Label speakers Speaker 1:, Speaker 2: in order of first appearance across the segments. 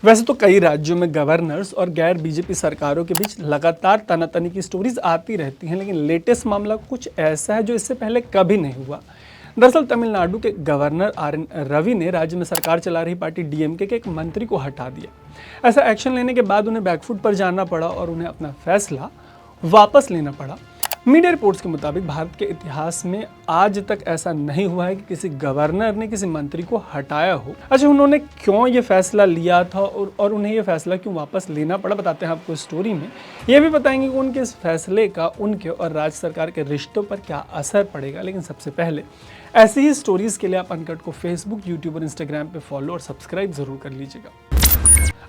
Speaker 1: वैसे तो कई राज्यों में गवर्नर्स और गैर बीजेपी सरकारों के बीच लगातार तनातनी की स्टोरीज आती रहती हैं, लेकिन लेटेस्ट मामला कुछ ऐसा है जो इससे पहले कभी नहीं हुआ। दरअसल तमिलनाडु के गवर्नर RN रवि ने राज्य में सरकार चला रही पार्टी DMK के एक मंत्री को हटा दिया। ऐसा एक्शन लेने के बाद उन्हें बैकफुट पर जाना पड़ा और उन्हें अपना फैसला वापस लेना पड़ा। मीडिया रिपोर्ट्स के मुताबिक भारत के इतिहास में आज तक ऐसा नहीं हुआ है कि किसी गवर्नर ने किसी मंत्री को हटाया हो। अच्छा, उन्होंने क्यों ये फैसला लिया था और उन्हें ये फैसला क्यों वापस लेना पड़ा, बताते हैं आपको स्टोरी में। ये भी बताएंगे कि उनके इस फैसले का उनके और राज्य सरकार के रिश्तों पर क्या असर पड़ेगा। लेकिन सबसे पहले ऐसी ही स्टोरीज के लिए आप अनकट को फेसबुक, यूट्यूब और इंस्टाग्राम पे फॉलो और सब्सक्राइब जरूर कर लीजिएगा।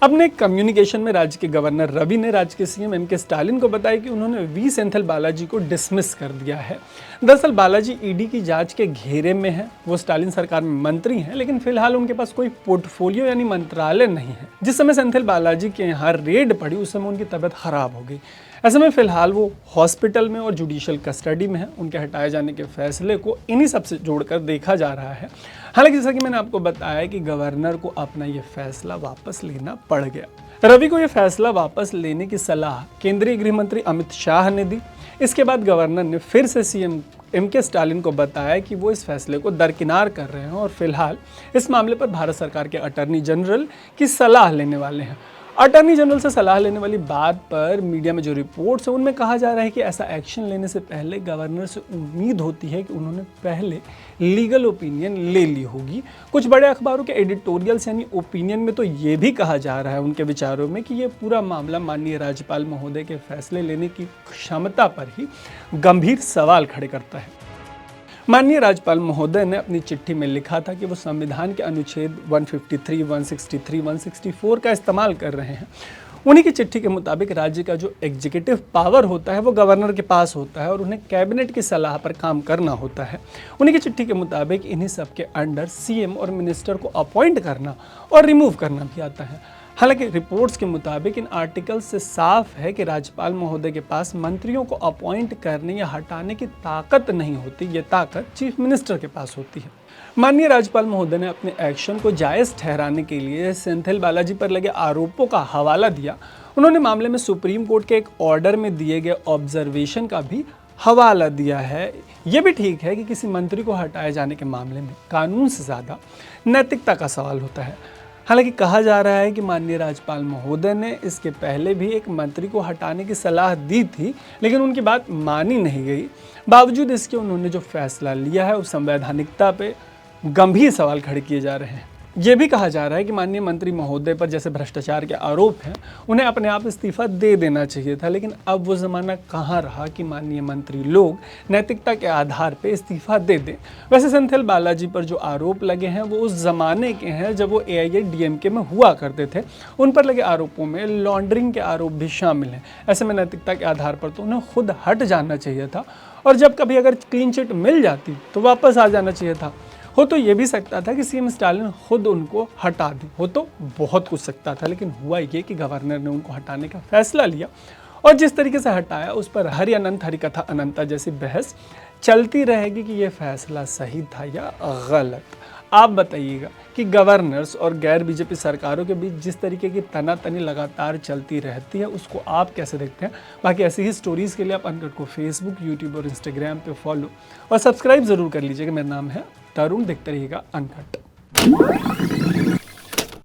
Speaker 1: अपने कम्युनिकेशन में राज्य के गवर्नर रवि ने राज्य के CM MK स्टालिन को बताया कि उन्होंने V सेंथिल बालाजी को डिसमिस कर दिया है। दरअसल बालाजी ED की जांच के घेरे में है। वो स्टालिन सरकार में मंत्री हैं, लेकिन फिलहाल उनके पास कोई पोर्टफोलियो यानी मंत्रालय नहीं है। जिस समय सेंथिल बालाजी के यहाँ रेड पड़ी उस समय उनकी तबीयत खराब हो गई। ऐसे में फिलहाल वो हॉस्पिटल में और जुडिशियल कस्टडी में है। उनके हटाए जाने के फैसले को इन्हीं सब से जोड़कर देखा जा रहा है। हालांकि जैसा कि मैंने आपको बताया कि गवर्नर को अपना ये फैसला वापस लेना पड़ गया। रवि को यह फैसला वापस लेने की सलाह केंद्रीय गृह मंत्री अमित शाह ने दी। इसके बाद गवर्नर ने फिर से CM MK स्टालिन को बताया कि वो इस फैसले को दरकिनार कर रहे हैं और फिलहाल इस मामले पर भारत सरकार के अटॉर्नी जनरल की सलाह लेने वाले हैं। अटॉर्नी जनरल से सलाह लेने वाली बात पर मीडिया में जो रिपोर्ट्स है उनमें कहा जा रहा है कि ऐसा एक्शन लेने से पहले गवर्नर से उम्मीद होती है कि उन्होंने पहले लीगल ओपिनियन ले ली होगी। कुछ बड़े अखबारों के एडिटोरियल्स यानी ओपिनियन में तो ये भी कहा जा रहा है उनके विचारों में कि ये पूरा मामला माननीय राज्यपाल महोदय के फैसले लेने की क्षमता पर ही गंभीर सवाल खड़े करता है। माननीय राज्यपाल महोदय ने अपनी चिट्ठी में लिखा था कि वो संविधान के अनुच्छेद 153, 163, 164 का इस्तेमाल कर रहे हैं। उन्हीं की चिट्ठी के मुताबिक राज्य का जो एग्जीक्यूटिव पावर होता है वो गवर्नर के पास होता है और उन्हें कैबिनेट की सलाह पर काम करना होता है। उन्हीं की चिट्ठी के मुताबिक इन्हीं सब के अंडर CM और मिनिस्टर को अपॉइंट करना और रिमूव करना भी आता है। हालांकि रिपोर्ट्स के मुताबिक इन आर्टिकल्स से साफ है कि राज्यपाल महोदय के पास मंत्रियों को अपॉइंट करने या हटाने की ताकत नहीं होती। ये ताकत चीफ मिनिस्टर के पास होती है। माननीय राज्यपाल महोदय ने अपने एक्शन को जायज़ ठहराने के लिए सेंथिल बालाजी पर लगे आरोपों का हवाला दिया। उन्होंने मामले में सुप्रीम कोर्ट के एक ऑर्डर में दिए गए ऑब्जर्वेशन का भी हवाला दिया है। ये भी ठीक है कि किसी मंत्री को हटाए जाने के मामले में कानून से ज़्यादा नैतिकता का सवाल होता है। हालांकि कहा जा रहा है कि माननीय राज्यपाल महोदय ने इसके पहले भी एक मंत्री को हटाने की सलाह दी थी, लेकिन उनकी बात मानी नहीं गई। बावजूद इसके उन्होंने जो फैसला लिया है उस संवैधानिकता पे गंभीर सवाल खड़े किए जा रहे हैं। ये भी कहा जा रहा है कि माननीय मंत्री महोदय पर जैसे भ्रष्टाचार के आरोप हैं उन्हें अपने आप इस्तीफा दे देना चाहिए था, लेकिन अब वो ज़माना कहाँ रहा कि माननीय मंत्री लोग नैतिकता के आधार पे इस्तीफा दे दें। वैसे सेंथिल बालाजी पर जो आरोप लगे हैं वो उस ज़माने के हैं जब वो AIADMK में हुआ करते थे। उन पर लगे आरोपों में लॉन्ड्रिंग के आरोप भी शामिल हैं। ऐसे में नैतिकता के आधार पर तो उन्हें खुद हट जाना चाहिए था और जब कभी अगर क्लीन चिट मिल जाती तो वापस आ जाना चाहिए था। हो तो ये भी सकता था कि CM स्टालिन खुद उनको हटा दे, हो तो बहुत कुछ सकता था, लेकिन हुआ ये कि गवर्नर ने उनको हटाने का फैसला लिया और जिस तरीके से हटाया उस पर हरि अनंत हरि कथा अनंता जैसी बहस चलती रहेगी कि ये फैसला सही था या गलत। आप बताइएगा कि गवर्नर्स और गैर BJP सरकारों के बीच जिस तरीके की तनातनी लगातार चलती रहती है उसको आप कैसे देखते हैं। बाकी ऐसी ही स्टोरीज़ के लिए आप अनकट को फेसबुक, यूट्यूब और इंस्टाग्राम पे फॉलो और सब्सक्राइब ज़रूर कर लीजिएगा। मेरा नाम है तरुण, देखते रहिएगा अनकट।